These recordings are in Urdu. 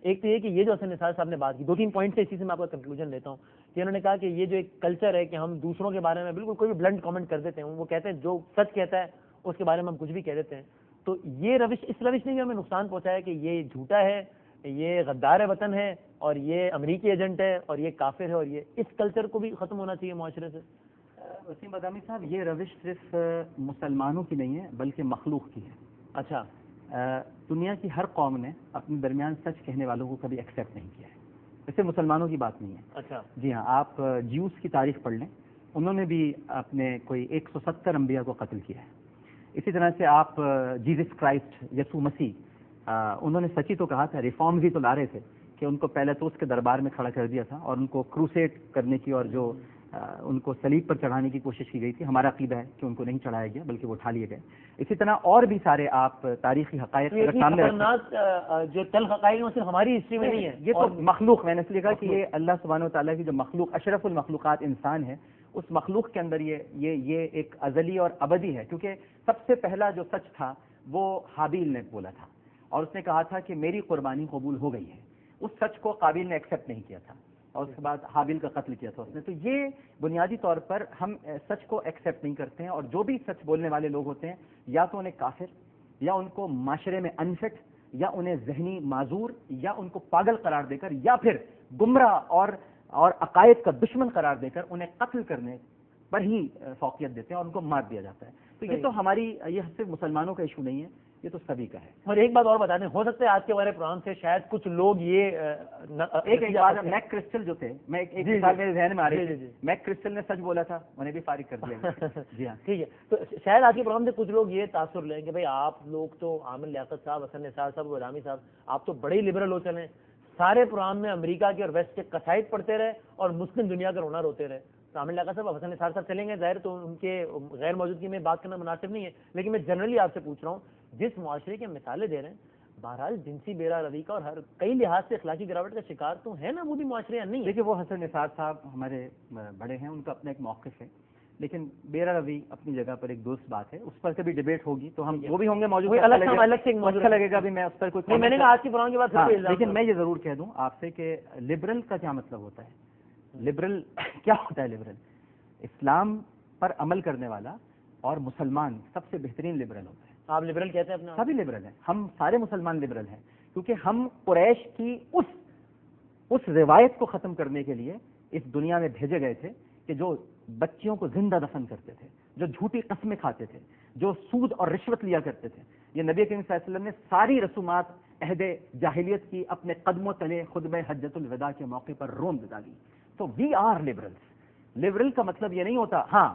ایک تو یہ کہ یہ جو حسن نثار صاحب نے بات کی، 2-3 پوائنٹ سے اسی سے میں آپ کا کنکلوژن لیتا ہوں کہ انہوں نے کہا کہ یہ جو ایک کلچر ہے کہ ہم دوسروں کے بارے میں بالکل کوئی بھی بلنٹ کامنٹ کر دیتے ہیں، وہ کہتے ہیں جو سچ کہتا ہے اس کے بارے میں ہم کچھ بھی کہہ دیتے ہیں. تو یہ روش، اس روش نے بھی ہمیں نقصان پہنچایا کہ یہ جھوٹا ہے، یہ غدار وطن ہے، اور یہ امریکی ایجنٹ ہے، اور یہ کافر ہے، اور یہ اس کلچر کو بھی ختم ہونا چاہیے معاشرے سے. وسیم بادامی صاحب، یہ روش صرف مسلمانوں کی نہیں ہے بلکہ مخلوق کی ہے. اچھا. دنیا کی ہر قوم نے اپنے درمیان سچ کہنے والوں کو کبھی ایکسیپٹ نہیں کیا ہے. اسے مسلمانوں کی بات نہیں ہے. اچھا. جی ہاں، آپ جیوس کی تاریخ پڑھ لیں، انہوں نے بھی اپنے کوئی 170 انبیاء کو قتل کیا ہے. اسی طرح سے آپ جیزس کرائسٹ، یسوع مسیح، انہوں نے سچی تو کہا تھا، ریفارمز ہی تو لا رہے تھے کہ ان کو پہلے تو اس کے دربار میں کھڑا کر دیا تھا اور ان کو کروسیڈ کرنے کی اور جو ان کو صلیب پر چڑھانے کی کوشش کی گئی تھی. ہمارا عقیدہ ہے کہ ان کو نہیں چڑھایا گیا بلکہ وہ اٹھا لیے گئے. اسی طرح اور بھی سارے آپ تاریخی حقائق سامنے جو تلخ حقائق صرف ہماری ہسٹری میں نہیں ہے، یہ تو مخلوق، میں نے اس لیے کہا کہ یہ اللہ سبحانہ و تعالیٰ کی جو مخلوق، اشرف المخلوقات انسان ہے، اس مخلوق کے اندر یہ ایک ازلی اور ابدی ہے. کیونکہ سب سے پہلا جو سچ تھا وہ حابیل نے بولا تھا، اور اس نے کہا تھا کہ میری قربانی قبول ہو گئی ہے. اس سچ کو قابیل نے ایکسیپٹ نہیں کیا تھا اور اس کے بعد حابیل کا قتل کیا تھا اس نے. تو یہ بنیادی طور پر ہم سچ کو ایکسیپٹ نہیں کرتے ہیں، اور جو بھی سچ بولنے والے لوگ ہوتے ہیں یا تو انہیں کافر، یا ان کو معاشرے میں انفٹ، یا انہیں ذہنی معذور، یا ان کو پاگل قرار دے کر، یا پھر گمراہ اور عقائد کا دشمن قرار دے کر انہیں قتل کرنے پر ہی فوقیت دیتے ہیں اور ان کو مار دیا جاتا ہے. تو یہ تو یہ صرف مسلمانوں کا ایشو نہیں ہے، یہ تو سبھی کا ہے. اور ایک بات اور بتا دیں، ہو سکتا ہے آج کے ہمارے پروگرام سے شاید کچھ لوگ یہ ایک بات، میک کرسٹل جو تھے، میں ایک مثال میرے ذہن میں آ رہی ہے، میک کرسٹل نے سچ بولا تھا، انہیں بھی فارغ کر دیا. جی ہاں ٹھیک ہے. تو شاید آج کے پروگرام سے کچھ لوگ یہ تاثر لیں کہ بھائی آپ لوگ تو عامر لیاقت صاحب، حسن نثار صاحب، بادامی صاحب، آپ تو بڑے ہی لبرل ہو چلے، سارے پروگرام میں امریکہ کے اور ویسٹ کے قصائد پڑھتے رہے اور مسلم دنیا کا رونا روتے رہے. تو عامر لیاقت صاحب، حسن نثار صاحب چلیں گے، ظاہر تو ان کے غیر موجودگی میں بات کرنا مناسب نہیں ہے، لیکن میں جنرلی آپ سے پوچھ رہا ہوں، جس معاشرے کے مثالیں دے رہے ہیں، بہرحال جنسی بیرا روی کا اور ہر کئی لحاظ سے اخلاقی گراوٹ کا شکار تو ہے نا وہ بھی معاشرے، یا نہیں؟ دیکھیے، وہ حسن نثار صاحب ہمارے بڑے ہیں، ان کا اپنا ایک موقف ہے، لیکن بیرا روی اپنی جگہ پر ایک درست بات ہے. اس پر کبھی ڈیبیٹ ہوگی تو ہم وہ بھی ہوں گے موجود، اچھا لگے گا بھی، میں اس پر کوئی میں نے کہا آج کے پروگرام کے بعد. لیکن میں یہ ضرور کہہ دوں آپ سے کہ لبرل کا کیا مطلب ہوتا ہے. لبرل کیا ہوتا ہے؟ لبرل اسلام پر عمل کرنے والا اور مسلمان سب سے بہترین لبرل ہوتا ہے. آپ لبرل کہتے ہیں اپنا؟ سبھی لبرل ہیں، ہم سارے مسلمان لبرل ہیں، کیونکہ ہم قریش کی اس روایت کو ختم کرنے کے لیے اس دنیا میں بھیجے گئے تھے کہ جو بچیوں کو زندہ دفن کرتے تھے، جو جھوٹی قسمیں کھاتے تھے، جو سود اور رشوت لیا کرتے تھے. یہ نبی کریم صلی اللہ علیہ وسلم نے ساری رسومات عہد جاہلیت کی اپنے قدموں تلے خطبہ حجۃ الوداع کے موقع پر روند ڈالی. تو وی آر لبرلس. لبرل کا مطلب یہ نہیں ہوتا، ہاں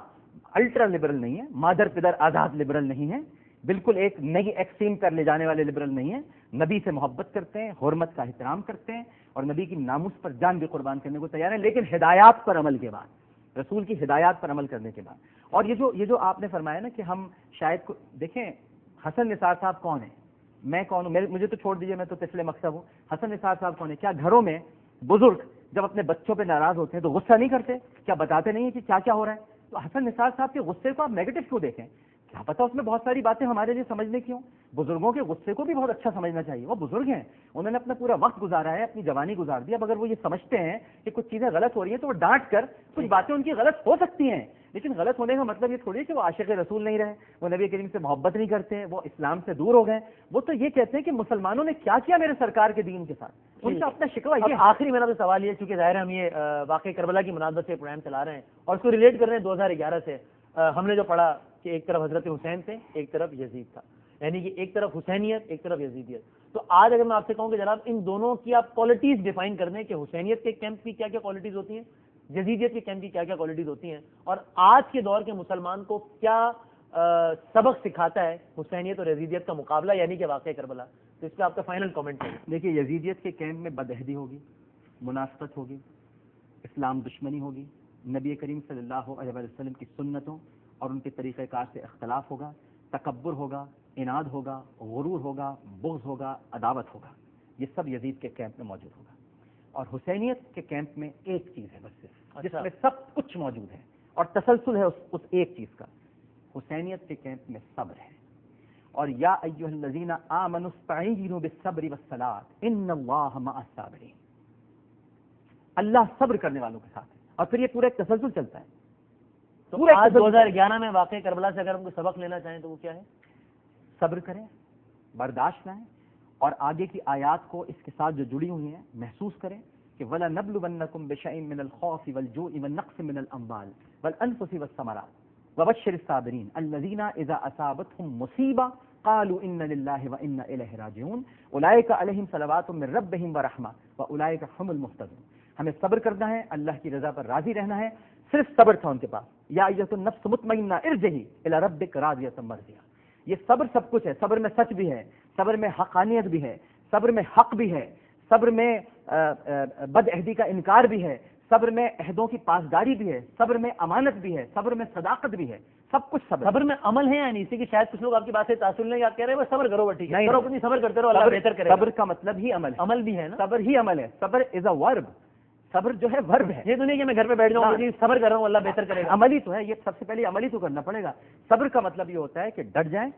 الٹرا لبرل نہیں ہے، مادر پدر آزاد لبرل نہیں ہے، بالکل ایک نئی ایکسٹریم پر لے جانے والے لبرل نہیں ہیں. نبی سے محبت کرتے ہیں، حرمت کا احترام کرتے ہیں، اور نبی کی ناموس پر جان بھی قربان کرنے کو تیار ہیں، لیکن ہدایات پر عمل کے بعد، رسول کی ہدایات پر عمل کرنے کے بعد. اور یہ جو آپ نے فرمایا نا کہ ہم شاید دیکھیں، حسن نثار صاحب کون ہیں، میں کون ہوں، مجھے تو چھوڑ دیجیے، میں تو طفل مکتب ہوں. حسن نثار صاحب کون ہیں؟ کیا گھروں میں بزرگ جب اپنے بچوں پہ ناراض ہوتے ہیں تو غصہ نہیں کرتے؟ کیا بتاتے نہیں ہیں کہ کیا کیا ہو رہا ہے؟ تو حسن نثار صاحب کے غصے کو آپ نیگیٹو کیوں دیکھیں؟ کیا پتا اس میں بہت ساری باتیں ہمارے لیے سمجھنے کی ہوں. بزرگوں کے غصے کو بھی بہت اچھا سمجھنا چاہیے. وہ بزرگ ہیں، انہوں نے اپنا پورا وقت گزارا ہے، اپنی جوانی گزار دی. اب اگر وہ یہ سمجھتے ہیں کہ کچھ چیزیں غلط ہو رہی ہیں تو وہ ڈانٹ کر، کچھ باتیں ان کی غلط ہو سکتی ہیں، لیکن غلط ہونے کا مطلب یہ تھوڑی ہے کہ وہ عاشق رسول نہیں رہے، وہ نبی کریم سے محبت نہیں کرتے، وہ اسلام سے دور ہو گئے. وہ تو یہ کہتے ہیں کہ مسلمانوں نے کیا کیا میرے سرکار کے دین کے ساتھ، ان کا اپنا شکوہ یہ. آخری میرا تو سوال یہ، چونکہ ظاہر ہم یہ واقعہ کربلا کی مناسبت سے پروگرام چلا رہے ہیں اور اس کو ریلیٹ کر رہے ہیں 2011 سے. ہم نے جو پڑھا کہ ایک طرف حضرت حسین تھے، ایک طرف یزید تھا، یعنی کہ ایک طرف حسینیت، ایک طرف یزیدیت. تو آج اگر میں آپ سے کہوں کہ جناب ان دونوں کی آپ کوالٹیز ڈیفائن کر دیں کہ حسینیت کے کیمپ کی کیا کیا کوالٹیز ہوتی ہیں، یزیدیت کے کیمپ کی کیا کیا کوالٹیز ہوتی ہیں، اور آج کے دور کے مسلمان کو کیا سبق سکھاتا ہے حسینیت اور یزیدیت کا مقابلہ، یعنی کہ واقعہ کربلا. تو اس پہ آپ کا فائنل کامنٹ ہے. دیکھیے، یزیدیت کے کیمپ میں بدعہدی ہوگی، منافقت ہوگی، اسلام دشمنی ہوگی، نبی کریم صلی اللہ علیہ وسلم کی سنتوں اور ان کے طریقہ کار سے اختلاف ہوگا، تکبر ہوگا، عناد ہوگا، غرور ہوگا، بغض ہوگا، عداوت ہوگا. یہ سب یزید کے کیمپ میں موجود ہوگا. اور حسینیت کے کیمپ میں ایک چیز ہے بس صرف، جس میں سب کچھ موجود ہے اور تسلسل ہے اس ایک چیز کا. حسینیت کے کیمپ میں صبر ہے. اور یا ایھا الذین آمنوا استعینوا بالصبر والصلاۃ ان اللہ مع الصابرین، اللہ صبر کرنے والوں کے ساتھ ہے. اور پھر یہ پورا ایک تسلسل چلتا ہے. تو آج 2011 میں واقع کربلا سے اگر ہم کو سبق لینا چاہیں تو وہ کیا ہے؟ صبر کریں، برداشت لائیں، اور آگے کی آیات کو اس کے ساتھ جو جڑی ہوئی ہیں محسوس کریں کہ وَلَنَبْلُوَنَّكُمْ بِشَيْءٍ مِّنَ الْخَوْفِ وَالْجُوعِ وَالنَّقْصِ مِّنَ الْأَمْوَالِ وَالْأَنفُسِ وَالثَّمَرَاتِ وَبَشِّرِ الصَّابِرِينَ الَّذِينَ إِذَا أَصَابَتْهُمْ مُصِيبَةٌ قَالُوا إِنَّا لِلَّهِ وَإِنَّا إِلَيْهِ رَاجِعُونَ أُولَٰئِكَ عَلَيْهِمْ صَلَوَاتٌ مِّن رَّبِّهِمْ وَرَحْمَةٌ وَأُولَٰئِكَ هُمُ الْمُهْتَدُونَ. ہمیں صبر کرنا ہے، اللہ کی رضا پر راضی رہنا ہے. صرف صبر تھا ان کے پاس. یا ایھا النفس مطمئنہ ارجعی الی ربک راضیۃ مرضیہ. یہ صبر سب کچھ ہے. صبر میں سچ بھی ہے، صبر میں حقانیت بھی ہے، صبر میں حق بھی ہے، صبر میں بد عہدی کا انکار بھی ہے، صبر میں عہدوں کی پاسداری بھی ہے، صبر میں امانت بھی ہے، صبر میں صداقت بھی ہے. سب کچھ صبر میں عمل ہے. یعنی اسی کہ شاید کچھ لوگ آپ کی بات سے تاثر لیں گے، آپ کہہ رہے ہیں صبر کرو، ٹھیک ہے کرو، اپنی صبر کرتے رہو، اللہ بہتر کرے گا. صبر کا مطلب ہی عمل ہے. عمل بھی ہے نا، صبر ہی عمل ہے. صبر از اے ورب. صبر جو ہے ورب ہے. یہ تو نہیں کہ میں گھر پہ بیٹھ جاؤں جی صبر کر رہا ہوں اللہ بہتر کرے گا. عملی تو ہے. یہ سب سے پہلے عملی تو کرنا پڑے گا. صبر کا مطلب یہ ہوتا ہے کہ ڈٹ جائیں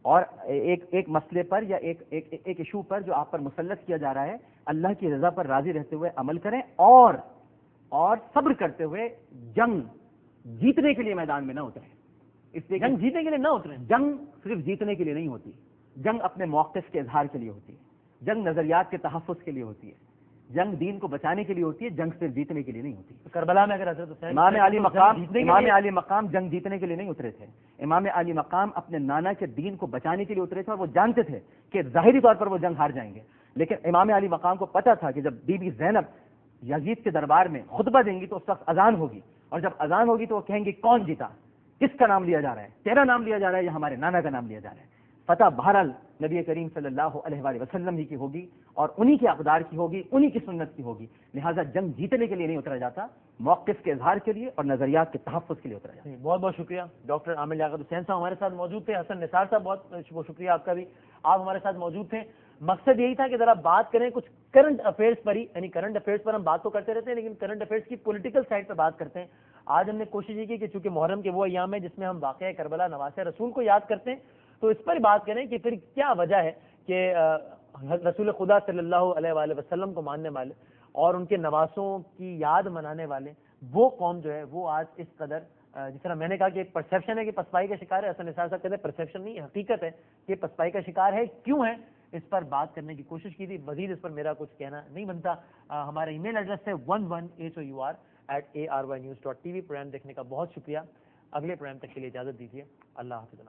اور ایک مسئلے پر یا ایک ایشو پر جو آپ پر مسلط کیا جا رہا ہے اللہ کی رضا پر راضی رہتے ہوئے عمل کریں، اور صبر کرتے ہوئے جنگ جیتنے کے لیے میدان میں نہ اتریں. اس لیے جنگ جیتنے کے لیے نہ اتریں. جنگ صرف جیتنے کے لیے نہیں ہوتی. جنگ اپنے موقف کے اظہار کے لیے ہوتی ہے. جنگ نظریات کے تحفظ کے لیے ہوتی ہے. جنگ دین کو بچانے کے لیے ہوتی ہے. جنگ صرف جیتنے کے لیے نہیں ہوتی. کربلا میں اگر حضرت حسین امام علی مقام جنگ جیتنے کے لیے نہیں اترے تھے. امام علی مقام اپنے نانا کے دین کو بچانے کے لیے اترے تھے، اور وہ جانتے تھے کہ ظاہری طور پر وہ جنگ ہار جائیں گے. لیکن امام علی مقام کو پتا تھا کہ جب بی بی زینب یزید کے دربار میں خطبہ دیں گی تو اس وقت اذان ہوگی، اور جب اذان ہوگی تو وہ کہیں گے کون جیتا، کس کا نام لیا جا رہا ہے، تیرا نام لیا جا رہا ہے یا ہمارے نانا کا نام لیا جا رہا ہے. فتح بہرحال نبی کریم صلی اللہ علیہ وآلہ وسلم ہی کی ہوگی، اور انہی کے اقدار کی ہوگی، انہی کی سنت کی ہوگی. لہٰذا جنگ جیتنے کے لیے نہیں اترا جاتا، موقف کے اظہار کے لیے اور نظریات کے تحفظ کے لیے اترا جاتا. بہت بہت شکریہ ڈاکٹر عامر لیاقت حسین صاحب ہمارے ساتھ موجود تھے. حسن نثار صاحب بہت شکریہ آپ کا بھی، آپ ہمارے ساتھ موجود تھے. مقصد یہی تھا کہ ذرا بات کریں کچھ کرنٹ افیئرس پر ہی. یعنی کرنٹ افیئرس پر ہم بات تو کرتے رہتے ہیں لیکن کرنٹ افیئرس کی پولیٹیکل سائڈ پہ بات کرتے ہیں. آج ہم نے کوشش یہ کی کہ چونکہ محرم کے وہ ایام ہے جس میں ہم واقعہ کربلا نواسہ رسول کو یاد کرتے ہیں، تو اس پر بات کریں کہ پھر کیا وجہ ہے کہ رسول خدا صلی اللہ علیہ وآلہ وسلم کو ماننے والے اور ان کے نواسوں کی یاد منانے والے وہ قوم جو ہے وہ آج اس قدر، جس طرح میں نے کہا کہ ایک پرسیپشن ہے کہ پسپائی کا شکار ہے. حسن نثار صاحب کہتے ہیں پرسیپشن نہیں، حقیقت ہے کہ پسپائی کا شکار ہے. کیوں ہے اس پر بات کرنے کی کوشش کی تھی. مزید اس پر میرا کچھ کہنا نہیں بنتا. ہمارا ای میل ایڈریس ہے 11hour@arYnews.tv. پروگرام دیکھنے کا بہت شکریہ. اگلے پروگرام تک کے لیے اجازت دیجیے. اللہ حافظ.